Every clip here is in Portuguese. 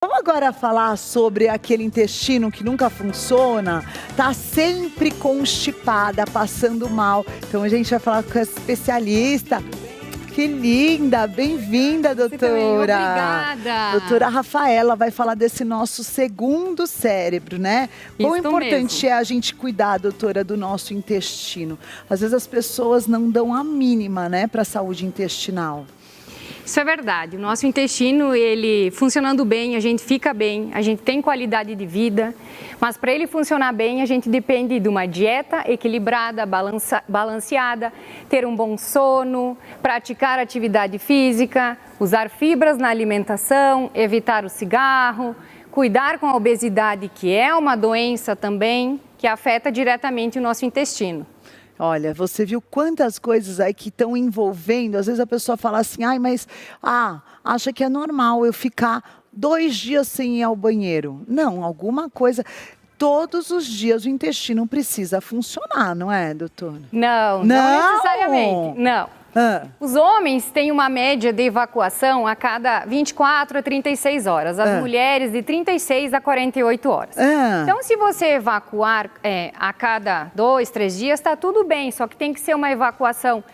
Vamos agora falar sobre aquele intestino que nunca funciona, tá sempre constipada, passando mal. Então a gente vai falar com a especialista. Que linda, bem-vinda, doutora. Você também, obrigada. Doutora Rafaela vai falar desse nosso segundo cérebro, né? Quão importante é a gente cuidar, doutora, do nosso intestino? Às vezes as pessoas não dão a mínima, né, para a saúde intestinal. Isso é verdade. O nosso intestino, ele funcionando bem, a gente fica bem, a gente tem qualidade de vida, mas para ele funcionar bem, a gente depende de uma dieta equilibrada, balanceada, ter um bom sono, praticar atividade física, usar fibras na alimentação, evitar o cigarro, cuidar com a obesidade, que é uma doença também que afeta diretamente o nosso intestino. Olha, você viu quantas coisas aí que estão envolvendo, às vezes a pessoa fala assim, acha que é normal eu ficar 2 dias sem ir ao banheiro. Não, alguma coisa, todos os dias o intestino precisa funcionar, não é, doutora? Não necessariamente, não. Os homens têm uma média de evacuação a cada 24 a 36 horas, as mulheres de 36 a 48 horas. Então, se você evacuar a cada 2, 3 dias, está tudo bem, só que tem que ser uma evacuação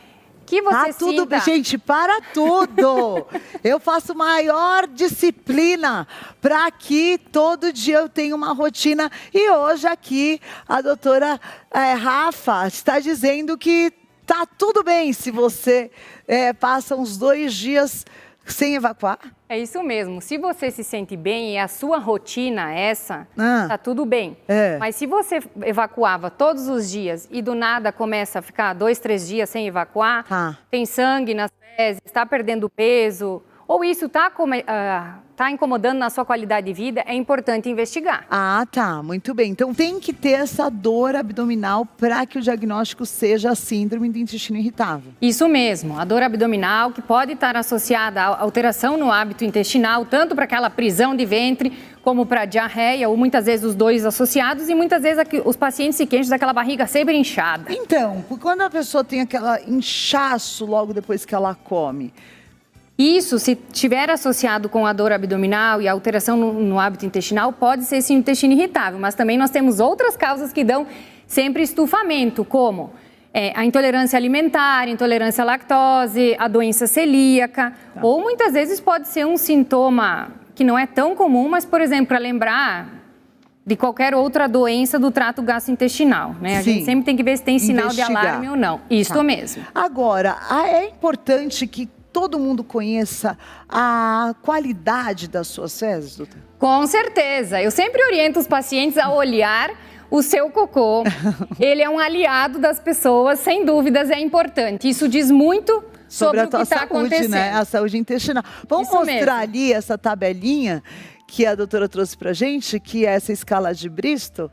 que você sinta... tudo bem, gente, para tudo! Eu faço maior disciplina para que todo dia eu tenha uma rotina. E hoje aqui a doutora Rafa está dizendo que tá tudo bem se você passa uns 2 dias sem evacuar? É isso mesmo. Se você se sente bem e a sua rotina é essa, tá tudo bem. Mas se você evacuava todos os dias e do nada começa a ficar 2, 3 dias sem evacuar, tem sangue nas fezes, está perdendo peso, ou isso tá incomodando na sua qualidade de vida, é importante investigar. Tá, muito bem. Então tem que ter essa dor abdominal para que o diagnóstico seja a síndrome do intestino irritável. Isso mesmo, a dor abdominal que pode estar associada à alteração no hábito intestinal, tanto para aquela prisão de ventre, como para diarreia, ou muitas vezes os dois associados, e muitas vezes os pacientes se queixam daquela barriga sempre inchada. Então, quando a pessoa tem aquela inchaço logo depois que ela come... Isso, se tiver associado com a dor abdominal e a alteração no hábito intestinal, pode ser sim o intestino irritável, mas também nós temos outras causas que dão sempre estufamento, como a intolerância alimentar, intolerância à lactose, a doença celíaca, ou muitas vezes pode ser um sintoma que não é tão comum, mas, por exemplo, para lembrar de qualquer outra doença do trato gastrointestinal, né? A gente sempre tem que ver se tem sinal de alarme ou não. Isso mesmo. Agora, é importante que todo mundo conheça a qualidade das suas fezes, doutora? Com certeza. Eu sempre oriento os pacientes a olhar o seu cocô. Ele é um aliado das pessoas, sem dúvidas, é importante. Isso diz muito sobre o que está acontecendo. Né? A saúde intestinal. Vamos mostrar ali essa tabelinha que a doutora trouxe pra gente, que é essa escala de Bristol,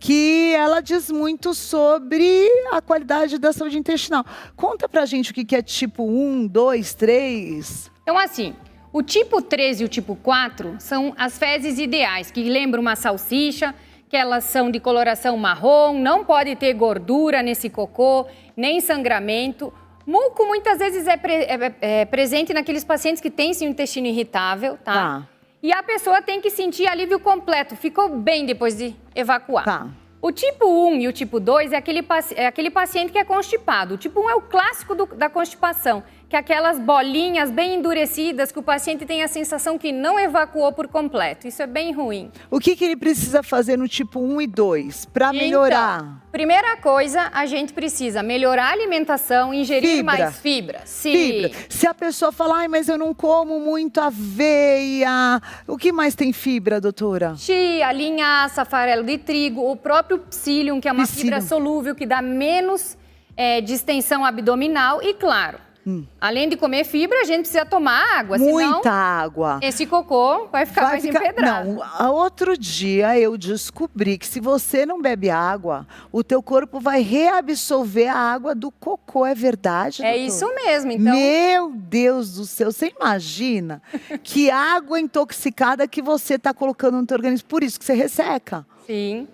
que ela diz muito sobre a qualidade da saúde intestinal. Conta pra gente o que é tipo 1, 2, 3. Então, assim, o tipo 3 e o tipo 4 são as fezes ideais, que lembram uma salsicha, que elas são de coloração marrom, não pode ter gordura nesse cocô, nem sangramento. Muco muitas vezes é presente naqueles pacientes que têm sim um intestino irritável, tá? E a pessoa tem que sentir alívio completo, ficou bem depois de evacuar. O tipo 1 e o tipo 2 é aquele paciente que é constipado. O tipo 1 é o clássico da constipação, que é aquelas bolinhas bem endurecidas que o paciente tem a sensação que não evacuou por completo. Isso é bem ruim. O que ele precisa fazer no tipo 1 e 2 para melhorar? Então, primeira coisa, a gente precisa melhorar a alimentação, ingerir mais fibra. Fibra. Se a pessoa falar, mas eu não como muito aveia, o que mais tem fibra, doutora? Chia, linhaça, farelo de trigo, o próprio psyllium, que é uma fibra solúvel que dá menos distensão abdominal e, claro, além de comer fibra, a gente precisa tomar água, muita água. Esse cocô vai ficar mais empedrado. Não, outro dia eu descobri que se você não bebe água, o teu corpo vai reabsorver a água do cocô, é verdade, doutor? É isso mesmo, então... Meu Deus do céu, você imagina que água intoxicada que você está colocando no teu organismo, por isso que você resseca. Sim.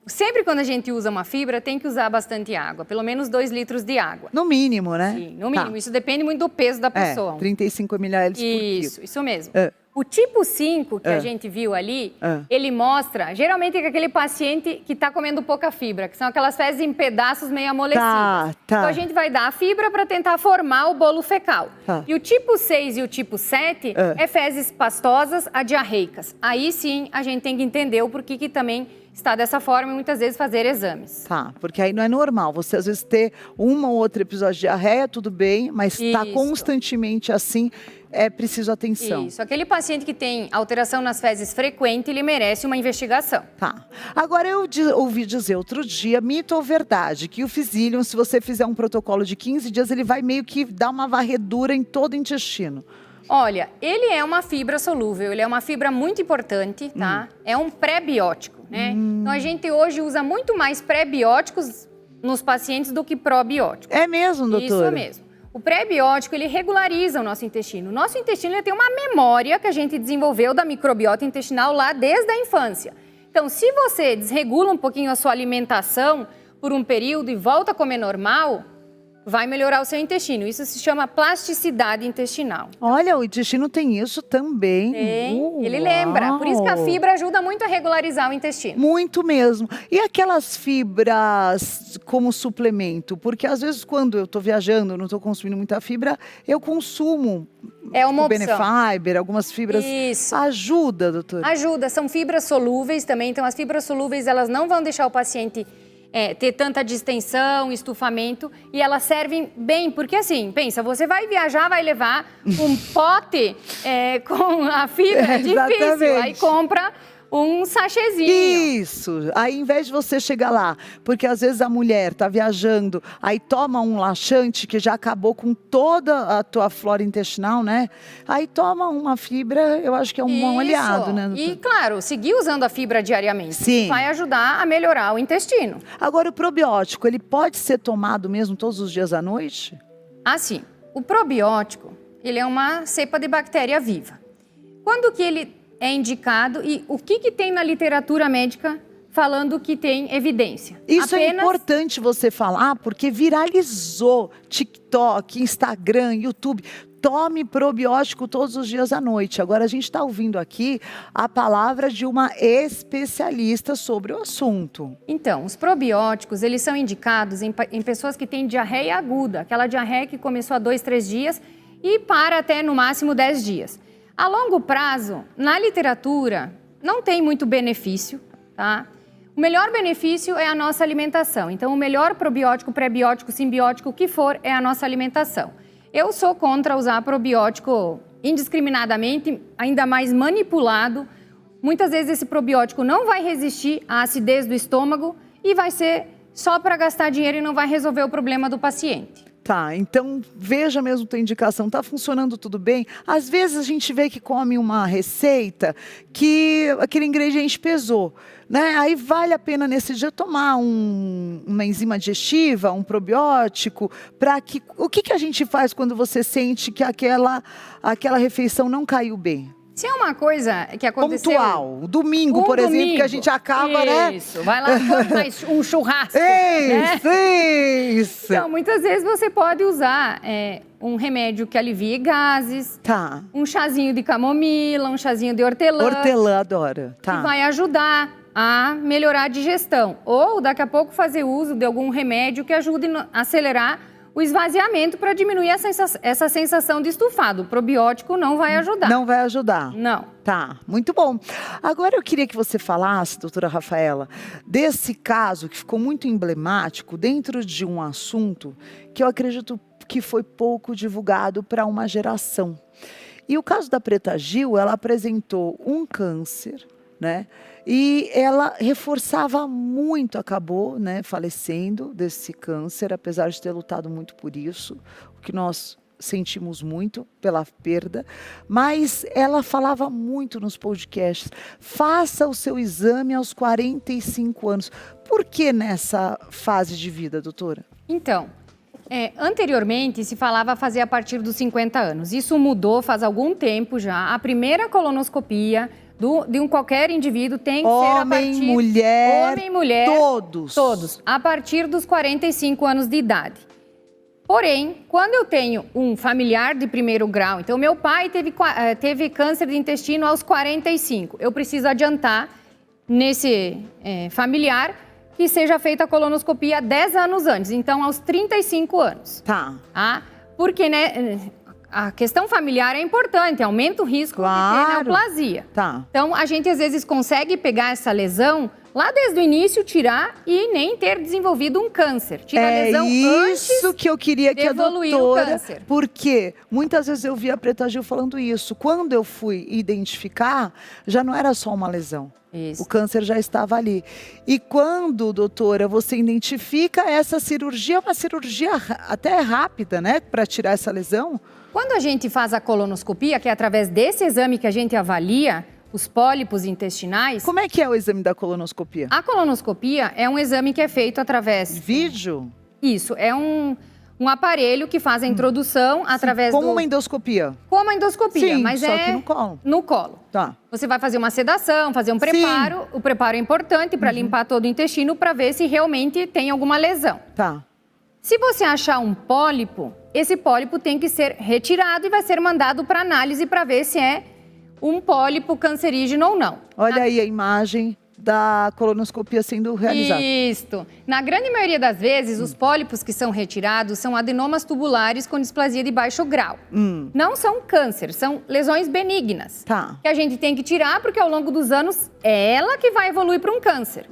Sempre quando a gente usa uma fibra, tem que usar bastante água, pelo menos 2 litros de água. No mínimo, né? Sim, no mínimo. Isso depende muito do peso da pessoa. 35 ml por quilo. Isso mesmo. O tipo 5, que a gente viu ali, ele mostra, geralmente, é aquele paciente que está comendo pouca fibra, que são aquelas fezes em pedaços meio amolecidas. Tá. Então, a gente vai dar a fibra para tentar formar o bolo fecal. Tá. E o tipo 6 e o tipo 7 é fezes pastosas adiarreicas. Aí sim, a gente tem que entender o porquê que também está dessa forma e muitas vezes fazer exames. Tá, porque aí não é normal. Você às vezes ter uma ou outra episódio de diarreia, tudo bem, mas está Isso. constantemente assim, é preciso atenção. Isso. Aquele paciente que tem alteração nas fezes frequente, ele merece uma investigação. Tá. Agora, eu ouvi dizer outro dia, mito ou verdade, que o Physilium, se você fizer um protocolo de 15 dias, ele vai meio que dar uma varredura em todo o intestino. Olha, ele é uma fibra solúvel, ele é uma fibra muito importante, tá? É um pré-biótico, né? Então, a gente hoje usa muito mais pré-bióticos nos pacientes do que probióticos. É mesmo, doutora? Isso mesmo. O pré-biótico, ele regulariza o nosso intestino. O nosso intestino ele tem uma memória que a gente desenvolveu da microbiota intestinal lá desde a infância. Então, se você desregula um pouquinho a sua alimentação por um período e volta a comer normal, vai melhorar o seu intestino. Isso se chama plasticidade intestinal. Olha, o intestino tem isso também. Tem, ele lembra. Por isso que a fibra ajuda muito a regularizar o intestino. Muito mesmo. E aquelas fibras como suplemento? Porque às vezes quando eu estou viajando, não estou consumindo muita fibra, eu consumo. É uma tipo, opção. Benefiber, algumas fibras. Isso. Ajuda, doutora? Ajuda. São fibras solúveis também. Então, as fibras solúveis, elas não vão deixar o paciente ter tanta distensão, estufamento, e elas servem bem, porque assim, pensa, você vai viajar, vai levar um pote com a fibra, é difícil, aí compra um sachêzinho. Isso, aí em vez de você chegar lá, porque às vezes a mulher tá viajando, aí toma um laxante que já acabou com toda a tua flora intestinal, né? Aí toma uma fibra, eu acho que é um bom aliado, né? E claro, seguir usando a fibra diariamente. Sim. Vai ajudar a melhorar o intestino. Agora o probiótico, ele pode ser tomado mesmo todos os dias à noite? Assim, o probiótico, ele é uma cepa de bactéria viva. Quando que ele é indicado e o que tem na literatura médica falando que tem evidência? Isso é importante você falar, porque viralizou TikTok, Instagram, YouTube. Tome probiótico todos os dias à noite. Agora, a gente está ouvindo aqui a palavra de uma especialista sobre o assunto. Então, os probióticos, eles são indicados em pessoas que têm diarreia aguda, aquela diarreia que começou há 2, 3 dias e para até no máximo 10 dias. A longo prazo, na literatura, não tem muito benefício, tá? O melhor benefício é a nossa alimentação. Então, o melhor probiótico, pré-biótico, simbiótico, o que for, é a nossa alimentação. Eu sou contra usar probiótico indiscriminadamente, ainda mais manipulado. Muitas vezes esse probiótico não vai resistir à acidez do estômago e vai ser só para gastar dinheiro e não vai resolver o problema do paciente. Tá, então veja mesmo tua indicação, tá funcionando tudo bem? Às vezes a gente vê que come uma receita que aquele ingrediente pesou, né? Aí vale a pena nesse dia tomar uma enzima digestiva, um probiótico, para que... O que a gente faz quando você sente que aquela refeição não caiu bem? Se é uma coisa que aconteceu... Pontual. Domingo, por exemplo, que a gente acaba, né? Isso, vai lá mais um churrasco. Isso, né? Isso. Então, muitas vezes você pode usar um remédio que alivie gases. Tá. Um chazinho de camomila, um chazinho de hortelã. Hortelã, adoro. Tá. Que vai ajudar a melhorar a digestão. Ou, daqui a pouco, fazer uso de algum remédio que ajude a acelerar o esvaziamento para diminuir essa sensação de estufado. O probiótico não vai ajudar. Não vai ajudar? Não. Tá, muito bom. Agora eu queria que você falasse, doutora Rafaela, desse caso que ficou muito emblemático dentro de um assunto que eu acredito que foi pouco divulgado para uma geração. E o caso da Preta Gil, ela apresentou um câncer, né? E ela reforçava muito, acabou, né, falecendo desse câncer, apesar de ter lutado muito por isso, o que nós sentimos muito pela perda, mas ela falava muito nos podcasts, faça o seu exame aos 45 anos. Por que nessa fase de vida, doutora? Então, anteriormente se falava fazer a partir dos 50 anos. Isso mudou faz algum tempo já. A primeira colonoscopia de qualquer indivíduo tem que ser a partir... Homem, mulher, todos. Todos, a partir dos 45 anos de idade. Porém, quando eu tenho um familiar de primeiro grau, então meu pai teve câncer de intestino aos 45, eu preciso adiantar nesse familiar que seja feita a colonoscopia 10 anos antes, então aos 35 anos. Tá. Porque, né, a questão familiar é importante, aumenta o risco de ter neoplasia. Tá. Então, a gente às vezes consegue pegar essa lesão lá desde o início, tirar e nem ter desenvolvido um câncer. Tira a lesão antes isso que eu queria que a evoluir o doutora... câncer. Porque muitas vezes eu vi a Preta Gil falando isso. Quando eu fui identificar, já não era só uma lesão. Isso. O câncer já estava ali. E quando, doutora, você identifica essa cirurgia, é uma cirurgia até rápida, né? Para tirar essa lesão? Quando a gente faz a colonoscopia, que é através desse exame que a gente avalia os pólipos intestinais... Como é que é o exame da colonoscopia? A colonoscopia é um exame que é feito através... Vídeo? Isso, é um aparelho que faz a introdução através Como uma endoscopia? Como a endoscopia, Sim, mas só que no colo. No colo. Tá. Você vai fazer uma sedação, fazer um preparo. O preparo é importante para limpar todo o intestino para ver se realmente tem alguma lesão. Tá. Se você achar um pólipo, esse pólipo tem que ser retirado e vai ser mandado para análise para ver se é um pólipo cancerígeno ou não. Olha aí a imagem da colonoscopia sendo realizada. Isso. Na grande maioria das vezes, os pólipos que são retirados são adenomas tubulares com displasia de baixo grau. Não são câncer, são lesões benignas. Tá. Que a gente tem que tirar porque ao longo dos anos é ela que vai evoluir para um câncer.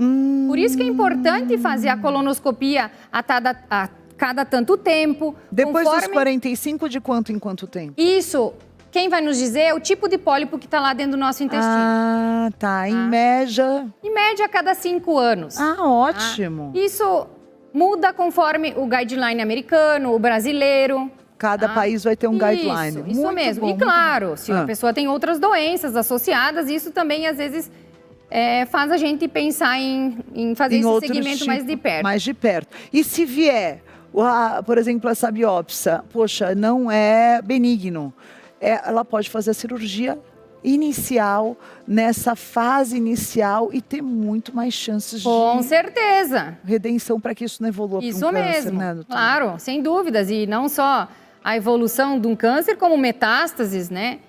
Por isso que é importante fazer a colonoscopia a cada tanto tempo. Depois dos 45, de quanto em quanto tempo? Isso. Quem vai nos dizer é o tipo de pólipo que está lá dentro do nosso intestino. Ah, tá. Em média... Em média, a cada 5 anos. Ah, ótimo. Isso muda conforme o guideline americano, o brasileiro. Cada país vai ter um guideline. Isso Muito mesmo. bom, E claro, muito bom. se a pessoa tem outras doenças associadas, isso também às vezes faz a gente pensar em fazer esse segmento mais de perto. Mais de perto. E se vier, por exemplo, essa biópsia, poxa, não é benigno. Ela pode fazer a cirurgia inicial, nessa fase inicial, e ter muito mais chances Com de certeza. redenção para que isso não evolua para um Isso câncer, mesmo, né, doutora? claro, sem dúvidas. E não só a evolução de um câncer, como metástases, né?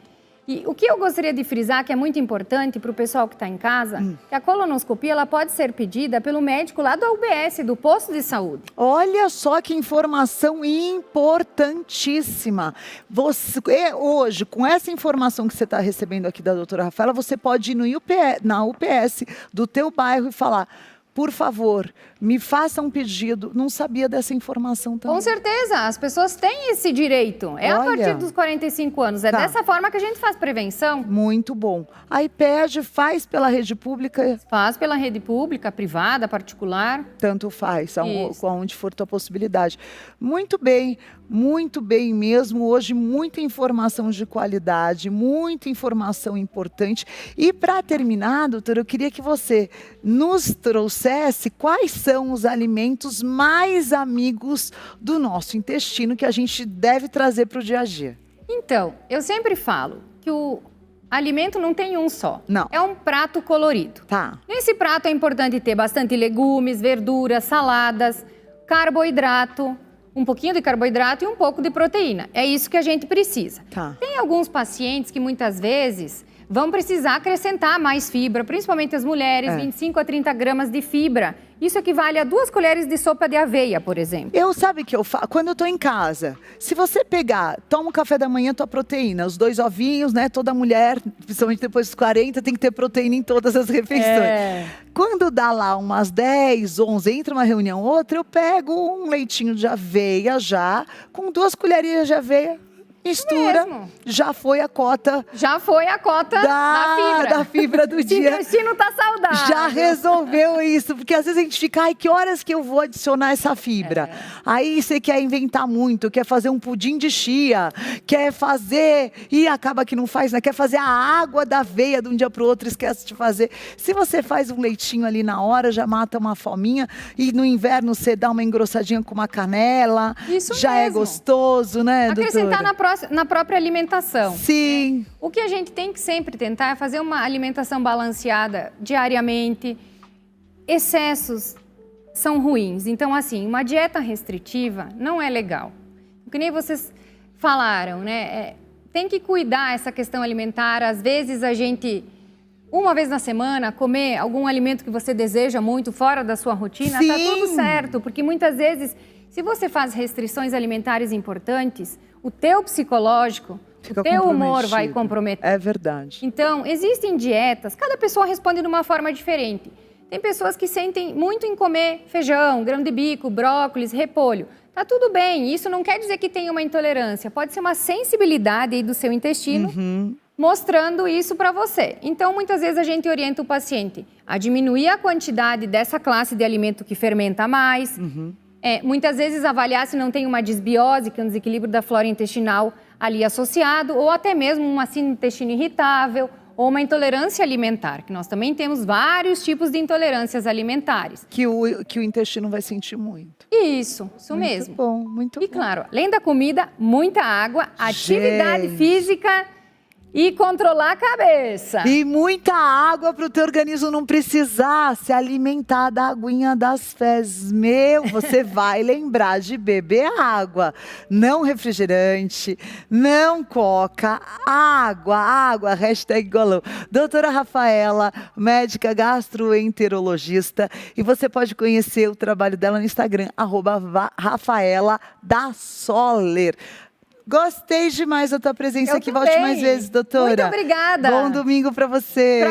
E o que eu gostaria de frisar, que é muito importante para o pessoal que está em casa, que a colonoscopia ela pode ser pedida pelo médico lá do UBS, do posto de saúde. Olha só que informação importantíssima. Você, hoje, com essa informação que você está recebendo aqui da doutora Rafaela, você pode ir na UPS do teu bairro e falar: por favor, me faça um pedido. Não sabia dessa informação também. Com certeza, as pessoas têm esse direito. É a partir dos 45 anos. É dessa forma que a gente faz prevenção. Muito bom. Aí pede, faz pela rede pública. Faz pela rede pública, privada, particular. Tanto faz, aonde for tua possibilidade. Muito bem mesmo. Hoje, muita informação de qualidade, muita informação importante. E para terminar, doutora, eu queria que você nos trouxesse quais são os alimentos mais amigos do nosso intestino que a gente deve trazer para o dia a dia. Então, eu sempre falo que o alimento não tem um só. Não. É um prato colorido. Tá. Nesse prato é importante ter bastante legumes, verduras, saladas, carboidrato, um pouquinho de carboidrato e um pouco de proteína. É isso que a gente precisa. Tá. Tem alguns pacientes que muitas vezes vão precisar acrescentar mais fibra, principalmente as mulheres, 25 a 30 gramas de fibra. Isso equivale a 2 colheres de sopa de aveia, por exemplo. Sabe o que eu faço? Quando eu tô em casa, se você pegar, toma um café da manhã, tua proteína, os 2 ovinhos, né? Toda mulher, principalmente depois dos 40, tem que ter proteína em todas as refeições. Quando dá lá umas 10, 11, entre uma reunião ou outra, eu pego um leitinho de aveia já, com 2 colherinhas de aveia. Mistura, já foi a cota. Já foi a cota da fibra do dia. O intestino tá saudável. Já resolveu isso, porque às vezes a gente fica, ai, que horas que eu vou adicionar essa fibra? Aí você quer inventar muito, quer fazer um pudim de chia, quer fazer, e acaba que não faz, né? Quer fazer a água da aveia de um dia para o outro, esquece de fazer. Se você faz um leitinho ali na hora, já mata uma fominha, e no inverno você dá uma engrossadinha com uma canela, isso já mesmo. É gostoso, né, acrescentar doutora? Na própria alimentação. Sim. O que a gente tem que sempre tentar é fazer uma alimentação balanceada diariamente. Excessos são ruins. Então, assim, uma dieta restritiva não é legal. que nem vocês falaram, né? Tem que cuidar essa questão alimentar. Às vezes a gente, uma vez na semana, comer algum alimento que você deseja muito fora da sua rotina, tá tudo certo. Porque muitas vezes, se você faz restrições alimentares importantes, o teu psicológico, o teu humor vai comprometer. É verdade. Então, existem dietas, cada pessoa responde de uma forma diferente. Tem pessoas que sentem muito em comer feijão, grão de bico, brócolis, repolho. Tá tudo bem, isso não quer dizer que tem uma intolerância. Pode ser uma sensibilidade aí do seu intestino mostrando isso para você. Então, muitas vezes a gente orienta o paciente a diminuir a quantidade dessa classe de alimento que fermenta mais. Muitas vezes avaliar se não tem uma disbiose, que é um desequilíbrio da flora intestinal ali associado, ou até mesmo uma síndrome do intestino irritável, ou uma intolerância alimentar, que nós também temos vários tipos de intolerâncias alimentares. Que o intestino vai sentir muito. Isso mesmo. Muito bom, muito bom. E claro, além da comida, muita água, atividade física e controlar a cabeça. E muita água para o teu organismo não precisar se alimentar da aguinha das fezes. Você vai lembrar de beber água, não refrigerante, não coca, água, hashtag golão. Doutora Rafaela, médica gastroenterologista, e você pode conhecer o trabalho dela no Instagram, @RafaelaDaSoller. Gostei demais da tua presença aqui. Volte mais vezes, doutora. Muito obrigada. Bom domingo para você.